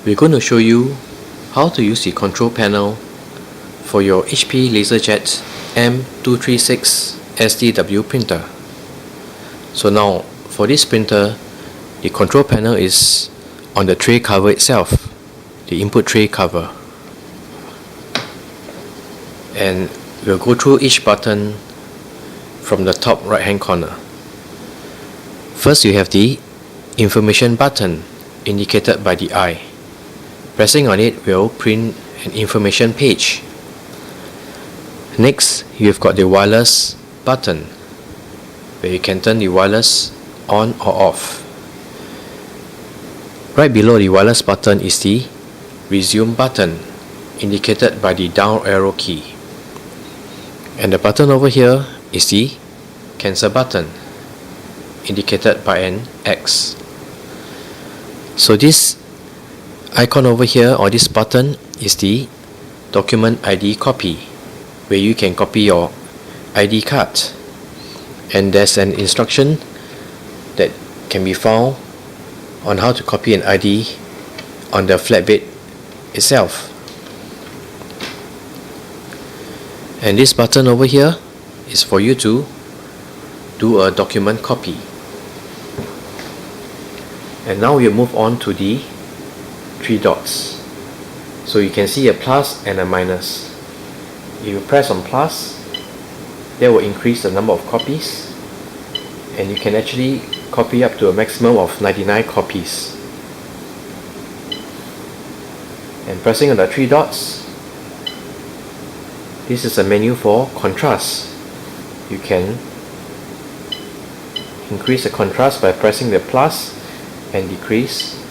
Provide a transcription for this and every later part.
We're going to show you how to use the control panel for your HP LaserJet M236sdw printer. So now, for this printer, the control panel is on the tray cover itself, the input tray cover. And we'll go through each button from the top right hand corner. First, you have the information button indicated by the eye. Pressing on it will print an information page. Next, you've got the wireless button, where you can turn the wireless on or off. Right below the wireless button is the resume button, indicated by the down arrow key. And the button over here is the cancel button, indicated by an X. So this icon over here, or this button, is the document ID copy, where you can copy your ID card. And there's an instruction that can be found on how to copy an ID on the flatbed itself. And this button over here is for you to do a document copy. And now we'll move on to the three dots. So you can see a plus and a minus. If you press on plus, that will increase the number of copies, and you can actually copy up to a maximum of 99 copies. And pressing on the three dots, this is a menu for contrast. You can increase the contrast by pressing the plus and decrease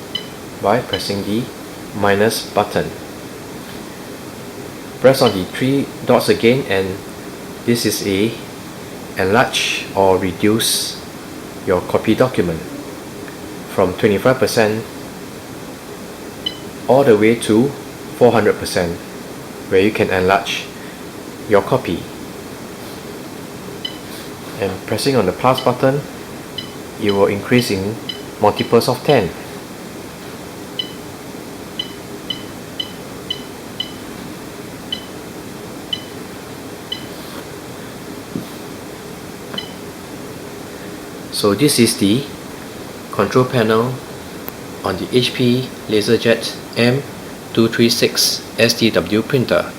by pressing the minus button. Press on the three dots again, and this is a enlarge or reduce your copy document from 25% all the way to 400%, where you can enlarge your copy. And pressing on the plus button, it will increase in multiples of 10. So this is the control panel on the HP LaserJet M236sdw printer.